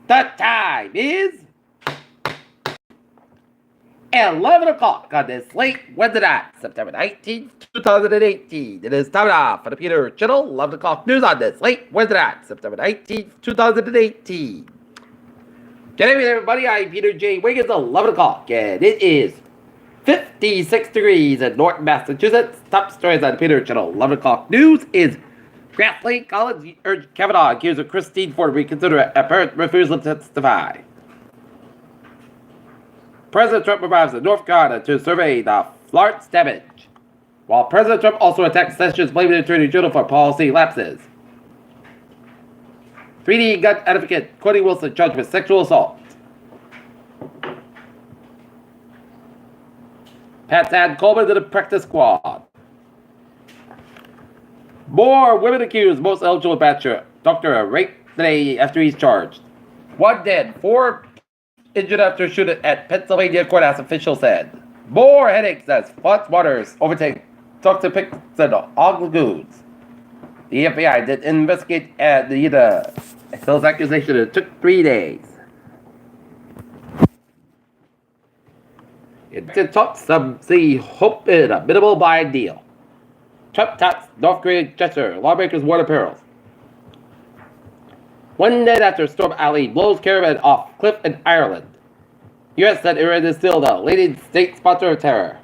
The time is 11 o'clock on this late Wednesday night, September 19th, 2018. It is time now for the Peter Channel 11 o'clock news on this late Wednesday night, September 19th, 2018. Good evening, everybody. I'm Peter J. Wiggins, 11 o'clock, and it is 56 degrees in Norton, Massachusetts. Top stories on the Peter Channel 11 o'clock news is Grant Lake College urged Kavanaugh accused of Christine Ford to reconsider apparent refusal to testify. President Trump arrives in North Carolina to survey the Florence damage, while President Trump also attacks Sessions, blaming the Attorney General for policy lapses. 3D gun advocate Cody Wilson charged with sexual assault. Pat Sad Coleman to the practice squad. More women accused most eligible bachelor doctor of rape today after he's charged. One dead, 4 injured after shooting at Pennsylvania courthouse, officials said. More headaches as Fox Waters overtake Dr. Pixon Og Lagoons. The FBI did investigate those accusations. It took 3 days. It talks some see hope in a minimal buy deal. Trump taps North Korean gesture. Lawmakers warn of perils. One night after Storm Alley blows caravan off cliff in Ireland. U.S. said Iran is still the leading state sponsor of terror.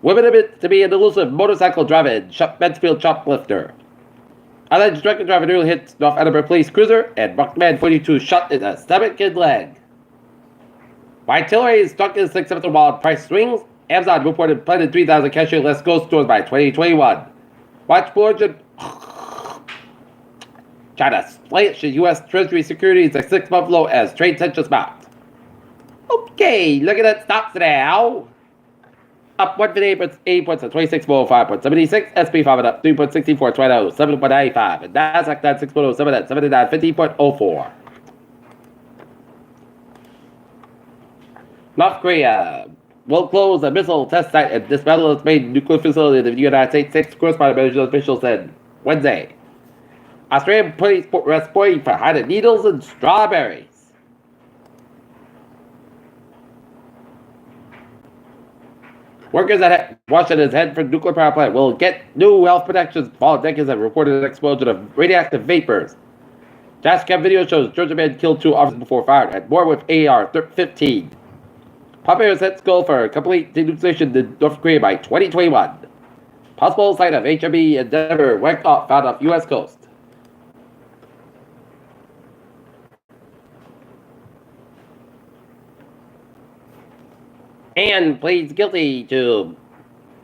Women admit to be an elusive motorcycle driving Mansfield shoplifter. Alleged drunken driver nearly hit North Edinburgh police cruiser and Rockman 42 shot in the stomach and leg. Artillery is stuck in 6-7 while price swings. Amazon reported planted 3,000 cashier-less ghost stores by 2021. Watch Fortune. China slashes U.S. Treasury securities at 6-month low as trade tensions mount. Okay, look at that stocks now. Up 158 points at 26.05.76. SP 5 up 3.64, 7.95. And Nasdaq 96.07 at 79.50.04. North Korea will close a missile test site and dismantle its main nuclear facility, the United States. 6 correspondent officials said Wednesday. Australian police arrest boy for hiding needles and strawberries. Workers at Washington's Hanford nuclear power plant will get new health protections following decades have reported an explosion of radioactive vapors. Dashcam video shows Georgia man killed 2 officers before firing at war with AR-15. Pompeo sets goal for complete denuclearization in North Korea by 2021. Possible site of HMB Endeavour wrecked off found off U.S. coast. And pleads guilty to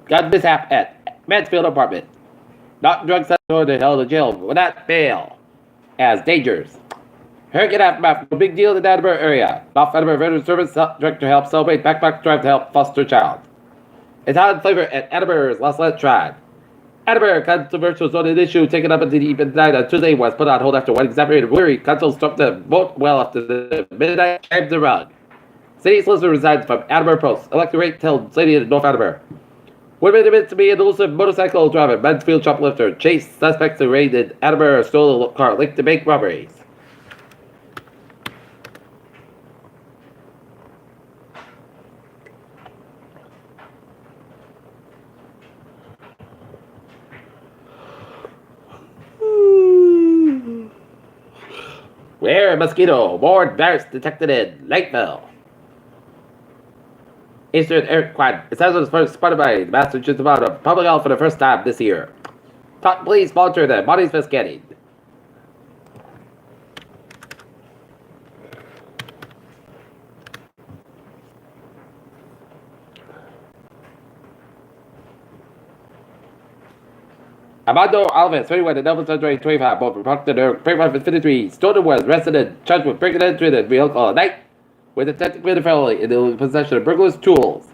gun mishap at Mansfield apartment. Not drug senator held in jail without bail as dangers. Hurricane aftermath, no big deal in the Edinburgh area. North Edinburgh Veteran Service Director helped celebrate backpack drive to help foster child. Italian flavor at Edinburgh's Last Let tried. Edinburgh controversial zone an issue taken up into the evening night on Tuesday was put on hold after one exaggerated weary council struck the vote well after the midnight chimed the rug. City solicitor resigns from Edinburgh Post. Electorate held city in North Edinburgh. Women admit to be an elusive motorcycle driver, Mansfield shoplifter, chased suspects who raided Edinburgh stole a car linked to bank robberies. Where a mosquito, more virus detected in Lakeville. Eastern Eric Quad. It says it was first spotted by the Massachusetts Department of Public Health for the first time this year. Top police monitor the bodies for scanning. Armando Alves, 21, and Elvis Andre, 25, both were parked in their 53. Stoner was arrested and charged with breaking into the vehicle at night with a technical felony in the possession of burglar's tools.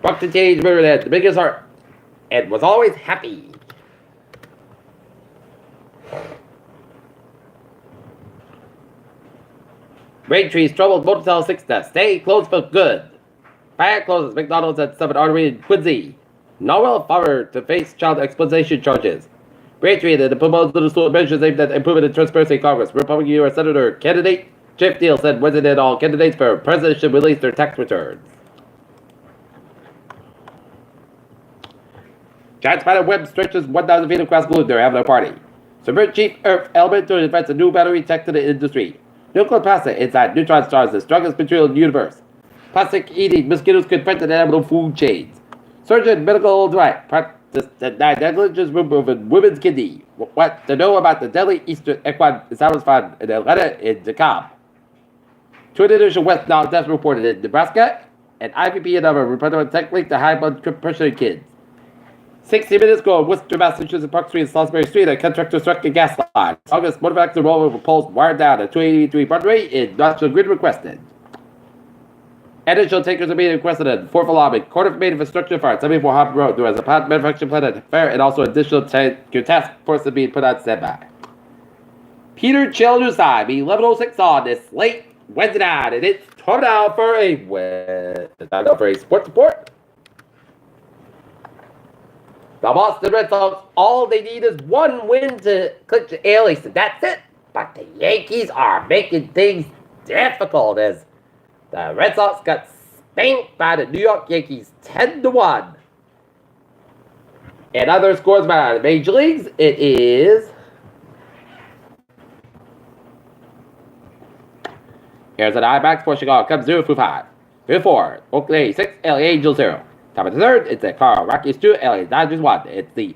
Rock the teenage murder had the biggest heart and was always happy. Raintree's troubled Motel 6 to stay closed for good. Fire closes McDonald's at 7 Artery in Quincy. Noel Farmer to face child exploitation charges. Braintree that the proposal of the measures aimed at improving the transparency in Congress. Republican U.S. Senator candidate Jeff Deal said Wednesday that all candidates for president should release their tax returns. Giant spider web stretches 1,000 feet across the globe. They're having a party. Subvert Chief Earth element to advance a new battery tech to the industry. Nuclear plastic inside neutron stars, the strongest material in the universe. Plastic eating mosquitoes could threaten animal food chains. Surgeon medical right practice denied negligence removing women's kidney. What to know about the deadly Eastern equine is found in Atlanta and DeKalb. Two additional West Nile deaths reported in Nebraska, and IVP and other reported tech linked to high blood pressure in kids. 60 minutes ago, Worcester, Massachusetts, Park Street and Salisbury Street, a contractor struck a gas line. August, motor vehicle roll over poles wired down at 283 Broadway in National Grid requested. Additional takers are being requested at Fort Alarm, Court of Main Infrastructure Fire, 74 Hop Road. There was a pilot manufacturing plant at the fair, and also additional task force is being put on standby. Peter Children's Time, 11:06 on this late Wednesday night, and it's time now for a sports report. The Boston Red Sox, all they need is one win to clinch the AL East, and that's it. But the Yankees are making things difficult as the Red Sox got spanked by the New York Yankees 10-1. And other scores by the major leagues, it is Arizona Diamondbacks for Chicago Cubs 0-5. 3-4. Oakland 6, LA Angels 0. Top of the third, it's the Colorado Rockies 2, LA Dodgers 1. It's the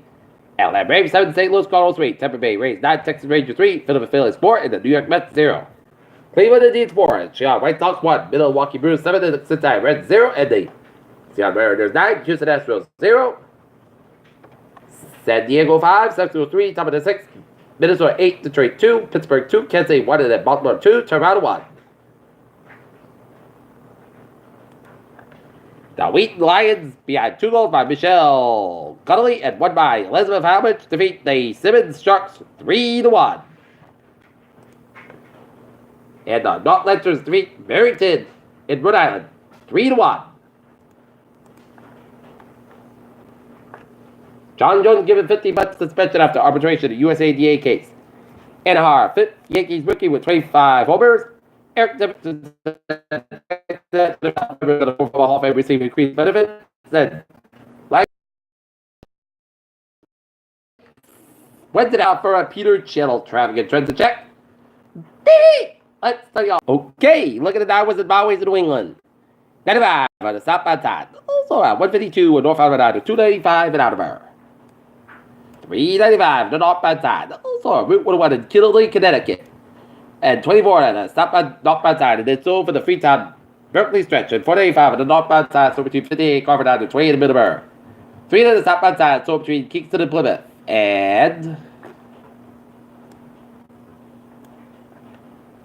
LA Braves 7, St. Louis Cardinals 3, Tampa Bay Rays 9, Texas Rangers 3, Philadelphia Phillies 4, and the New York Mets 0. Cleveland Indians 4, Chicago White Sox 1, Milwaukee Brewers 7, and the Cincinnati Reds 0, and the Seattle Mariners 9, Houston Astros 0. San Diego 5, San Francisco 3, top of the 6, Minnesota 8, Detroit 2, Pittsburgh 2, Kansas City 1, and then Baltimore 2, Toronto 1. The Wheaton Lions behind 2 goals by Michelle Connolly and 1 by Elizabeth Halbert defeat the Simmons Sharks 3-1. And the North Lancers defeat Barrington in Rhode Island 3-1. John Jones given 50-month suspension after arbitration in USADA case. Anahar, 5th Yankees rookie with 25 homers. Eric Dickerson, the Football Hall of Fame receiving increased benefits. Said, like, went it out for a Peter Channel traffic and trends to check. Let's tell y'all. Okay, look at the Downs and Bowies in New England. 95 on the southbound side. Also at 152 in North Alabama, 295 in Attleboro. 395 on the northbound side. Also at Route 101 in Kittley, Connecticut. And 24 on the southbound northbound side. And it's over the Freetown Berkeley stretch. And 485 on the northbound side, so between 58 Carver down to 20 in the Middleborough. 3 on the southbound side, so between Kingston and Plymouth. And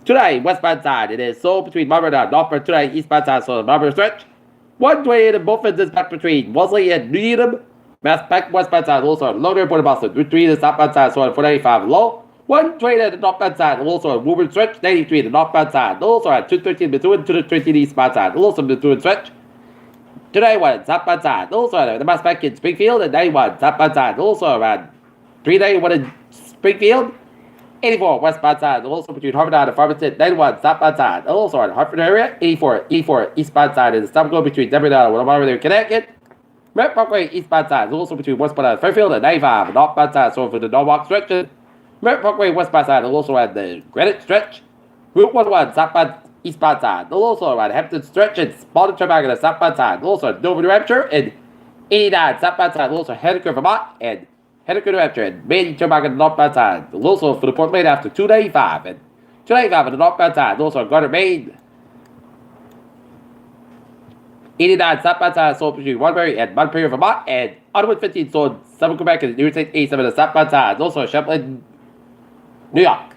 tonight, westbound side, it is so between Marlborough and Northborough. Tonight, eastbound side, so the Marlborough stretch. 128 in both ends is back between Wellesley and Needham. Mass back westbound side, also Loader, Port of Boston. 3 in the southbound side, so 495 low. 120 at the northbound side, also at Woburn stretch. 93 at the northbound side, also at 213 Methuen, 213 eastbound side, also Methuen stretch. 291 southbound side, also at the Mass back in Springfield. And 91 southbound side, also around 391 in Springfield. 84 westbound side, also between Harvard and Farmington. 91 southbound side, also in Hartford area. 84 eastbound side is the stop go between Denver and Wilmar and Connecticut. Red Parkway eastbound side, also between westbound and Fairfield. And 95 northbound side, so for the Norwalk stretch. Red Parkway westbound side, also at the Greenwich stretch. Route 101 southbound eastbound side, also at Hampton stretch and Spalding Turnpike on the southbound side, also at Dover, New Hampshire. And 89 southbound side, also Henniker, Vermont. And Henniker, New Hampshire, and Maine Turnpike on the northbound side, also for the Port Maine after 295. And 295 on the northbound side, also Garner, Maine. 89 southbound side, sold between Waterbury and Montpelier, Vermont. And Underwood 15 sold 7 Quebec and New York 87 on the southbound side, also Champlain, New York.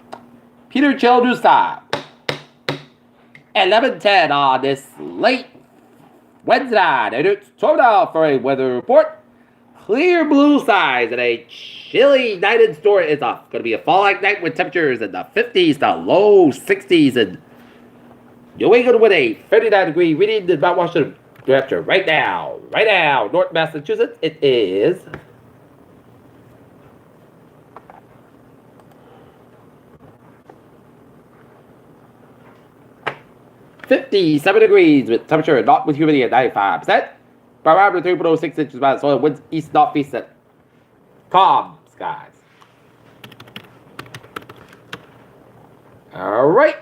Peter Children's Time. 11:10 on this late Wednesday night. And it's time now for a weather report. Clear blue skies and a chilly night in store. It's going to be a fall-like night with temperatures in the 50s to low 60s. And New England with a 39-degree reading in Mount Washington New Hampshire, right now. North Massachusetts, it is 57 degrees with temperature not with humidity at 95%. Barometer 3.06 inches by the soil. Winds east northeast at calm skies. All right.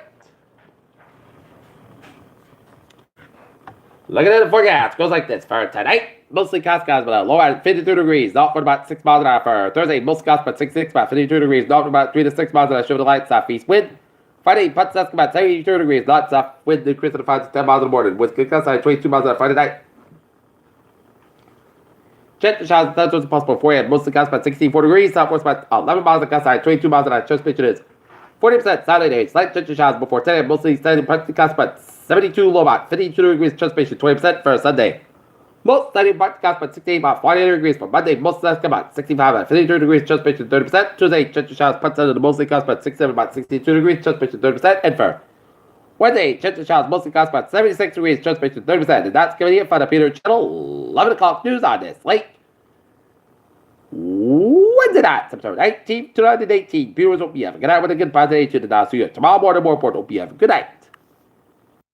Looking at the forecast, goes like this for tonight. Mostly cloudy skies, but a low at 52 degrees, north wind about 6 miles an hour. For Thursday, mostly clouds about 66, about 52 degrees, north wind about 3 to 6 miles an hour. Show the light southeast wind. Friday, Putz about 72 degrees, not south wind increase to 5 to 10 miles in the morning. With good outside 22 miles an hour Friday night. Jet showers and thunderstorms possible 4 a.m. Mostly clouds about 64 degrees, southwest about 11 miles an hour outside 22 miles an hour. Just picture is 40% Saturday, slight jet showers before 10 a.m. Mostly sunny, partly clouds about 72 low about 52 degrees. Transpiration 20% for Sunday. Most sunny, partly clouds about 68 about 48 degrees for Monday. Most sunny about 65 at 52 degrees. Transpiration 30%. Tuesday, jet showers part sunny, mostly clouds about 67 about 62 degrees. Transpiration 30%. And for Wednesday, jet showers mostly clouds about 76 degrees. Transpiration 30%. And that's giving it for the Peter Channel 11 o'clock news on this late Wednesday night, September 19th, 2018. Viewers, hope you have a good night with a good positive attitude. And I'll see you tomorrow morning, more important. Hope you have a good night.